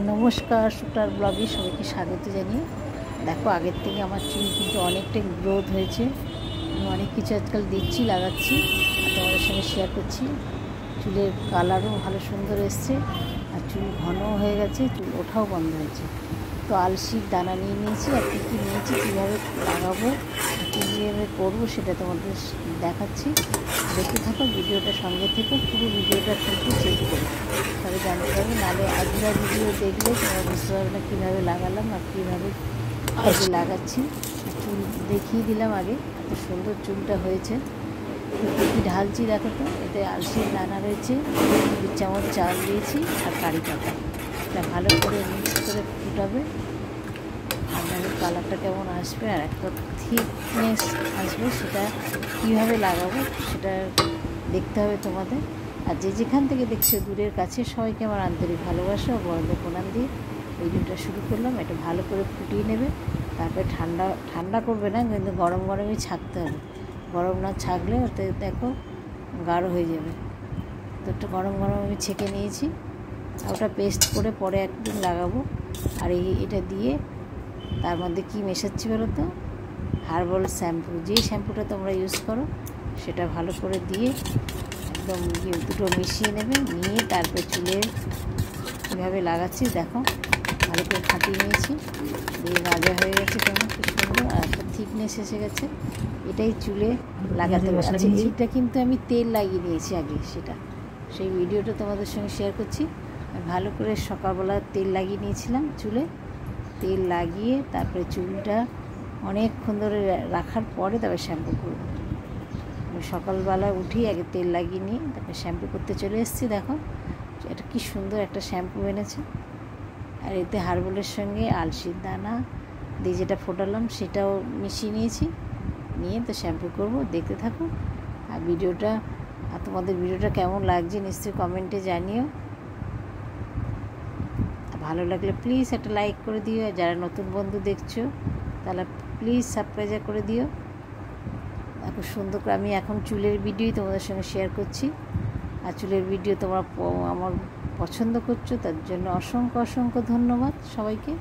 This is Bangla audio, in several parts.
নমস্কার, শুটার ব্লগে সবাইকে স্বাগত জানিয়ে। দেখো, আগের থেকে আমার চুল কিন্তু অনেকটাই গ্রোথ হয়েছে। আমি অনেক কিছু আজকাল দিচ্ছি, লাগাচ্ছি আর তোমাদের সঙ্গে শেয়ার করছি। চুলের কালারও ভালো সুন্দর এসছে আর চুল ঘনও হয়ে গেছে, চুল ওঠাও বন্ধ হয়েছে। তো আলসির দানা নিয়ে নিয়েছি আর কী কী নিয়েছি, কীভাবে লাগাবো, কীভাবে করবো সেটা তোমাদের দেখাচ্ছি। দেখতে থাকো, ভিডিওটা সঙ্গে থেকে পুরো ভিডিওটা কিন্তু চেক করো, তাহলে জানতে পারবে। নাহলে আধুরা ভিডিও দেখলে তোমরা বুঝতে পারবে না কীভাবে লাগালাম আর কীভাবে লাগাচ্ছি। চুল দেখিয়ে দিলাম আগে, এত সুন্দর চুলটা হয়েছে। কী ঢালছি দেখো তো, এতে আলসির দানা রয়েছে, 2 চামচ চাল দিয়েছি আর কারি পাতা। এটা ভালো করে মিক্স করে ফুটাবে আর কালারটা কেমন আসবে আর একটা থিকনেস আসবে, সেটা কীভাবে লাগাবো সেটা দেখতে হবে তোমাদের। আর যে যেখান থেকে দেখছো দূরের কাছে, সবাইকে আমার আন্তরিক ভালোবাসা ও বড়দের প্রণাম দিয়ে ভিডিওটা শুরু করলাম। এটা ভালো করে ফুটিয়ে নেবে, তারপরে ঠান্ডা করবে না, কিন্তু গরম গরমই ছাঁকতে হবে। গরম না ছাঁকলে ওতে দেখো গাঢ় হয়ে যাবে। তো একটু গরম গরম আমি ছেঁকে নিয়েছি, ওটা পেস্ট করে পরে একদিন লাগাবো। আর এটা দিয়ে তার মধ্যে কী মেশাচ্ছি বলো তো, হার্বাল শ্যাম্পু। যে শ্যাম্পুটা তোমরা ইউজ করো সেটা ভালো করে দিয়ে একদম দুটো মিশিয়ে নেবে, নিয়ে তারপরে চুলে কীভাবে লাগাচ্ছি দেখো, ভালো করে ফাটিয়ে নিয়েছি, দিয়ে ভাজা হয়ে গেছে কেমন খুব সুন্দর আর একটা থিকনেস এসে গেছে। এটাই চুলে লাগাতে পারছি। এটা কিন্তু আমি তেল লাগিয়ে নিয়েছি আগে, সেই ভিডিওটা তোমাদের সঙ্গে শেয়ার করছি। ভালো করে সকালবেলা তেল লাগিয়ে নিয়েছিলাম চুলে, তেল লাগিয়ে তারপরে চুলটা অনেকক্ষণ ধরে রাখার পরে তারপরে শ্যাম্পু করবো। আমি সকালবেলা উঠি আগে তেল লাগিয়ে নিয়ে তারপরে শ্যাম্পু করতে চলে এসেছি। দেখো এটা কি সুন্দর একটা শ্যাম্পু এনেছে। আর এতে হার্বালের সঙ্গে আলসির দানা দিয়ে যেটা ফোটালাম সেটাও মিশিয়ে নিয়েছি, নিয়ে তো শ্যাম্পু করব। দেখতে থাকো আর ভিডিওটা, আর তোমাদের ভিডিওটা কেমন লাগছে নিশ্চয়ই কমেন্টে জানিও। ভালো লাগলে প্লিজ একটা লাইক করে দিও, আর যারা নতুন বন্ধু দেখছো তাহলে প্লিজ সাবস্ক্রাইব করে দিও। খুব সুন্দর করে আমি এখন চুলের ভিডিওই তোমাদের সঙ্গে শেয়ার করছি। আর চুলের ভিডিও তোমরা আমার পছন্দ করছো, তার জন্য অসংখ্য অসংখ্য ধন্যবাদ সবাইকে।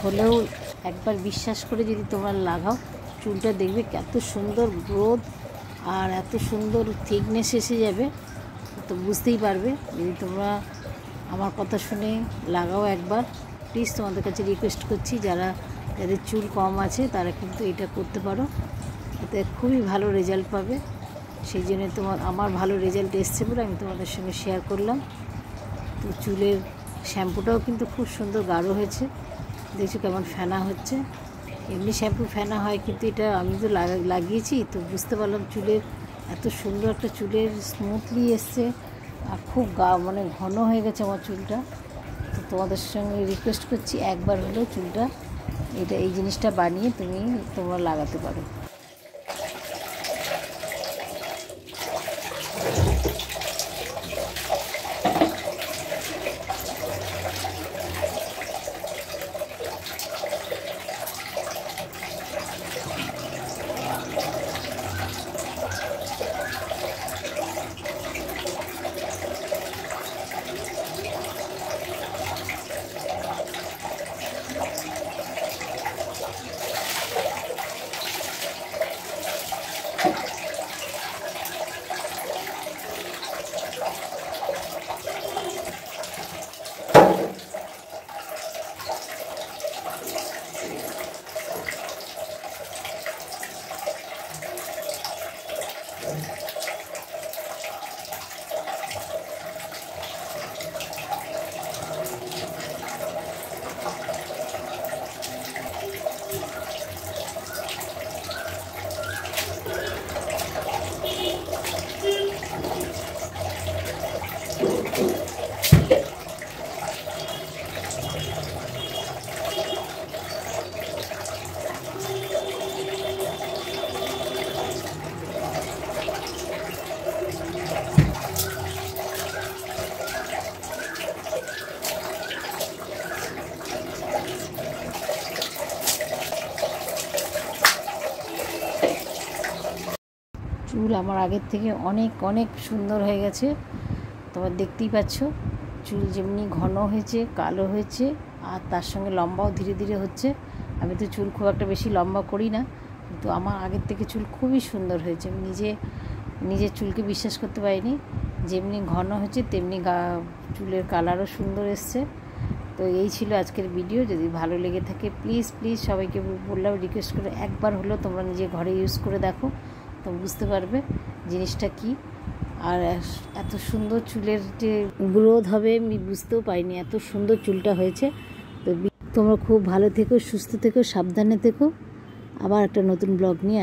হলেও একবার বিশ্বাস করে যদি তোমরা লাগাও, চুলটা দেখবে এত সুন্দর গ্রোথ আর এত সুন্দর থিকনেস এসে যাবে, তো বুঝতেই পারবে। যদি তোমরা আমার কথা শুনে লাগাও একবার, প্লিজ তোমাদের কাছে রিকোয়েস্ট করছি, যাদের চুল কম আছে তারা কিন্তু এটা করতে পারো, এতে খুবই ভালো রেজাল্ট পাবে। সেই জন্য আমার ভালো রেজাল্ট এসছে বলে আমি তোমাদের সঙ্গে শেয়ার করলাম। তো চুলের শ্যাম্পুটাও কিন্তু খুব সুন্দর গাঢ় হয়েছে, দেখছো কেমন ফেনা হচ্ছে। এমনি শ্যাম্পু ফেনা হয়, কিন্তু এটা আমি তো লাগিয়েছি তো বুঝতে পারলাম চুলের এত সুন্দর একটা চুলের স্মুথলি এসছে আর খুব মানে ঘন হয়ে গেছে আমার চুলটা। তো তোমাদের সঙ্গে রিকোয়েস্ট করছি একবার হলেও চুলটা এই জিনিসটা বানিয়ে তোমরা লাগাতে পারো। চুল আমার আগের থেকে অনেক অনেক সুন্দর হয়ে গেছে। তোমরা দেখতেই পাচ্ছ চুল যেমনি ঘন হয়েছে, কালো হয়েছে, আর তার সঙ্গে লম্বাও ধীরে ধীরে হচ্ছে। আমি তো চুল খুব একটা বেশি লম্বা করি না, কিন্তু আমার আগের থেকে চুল খুবই সুন্দর হয়েছে। আমি নিজের চুলকে বিশ্বাস করতে পারিনি। যেমনি ঘন হয়েছে তেমনি চুলের কালারও সুন্দর এসছে। তো এই ছিল আজকের ভিডিও। যদি ভালো লেগে থাকে প্লিজ প্লিজ সবাইকে বললাম, রিকোয়েস্ট করে একবার হলেও তোমরা নিজে ঘরে ইউজ করে দেখো, তো বুঝতে পারবে জিনিসটা কি। আর এত সুন্দর চুলের যে গ্রোথ হবে আমি বুঝতেও পারিনি, এত সুন্দর চুলটা হয়েছে। তো তোমরা খুব ভালো থেকো, সুস্থ থেকো, সাবধানে থেকো। আবার একটা নতুন ব্লগ নিয়ে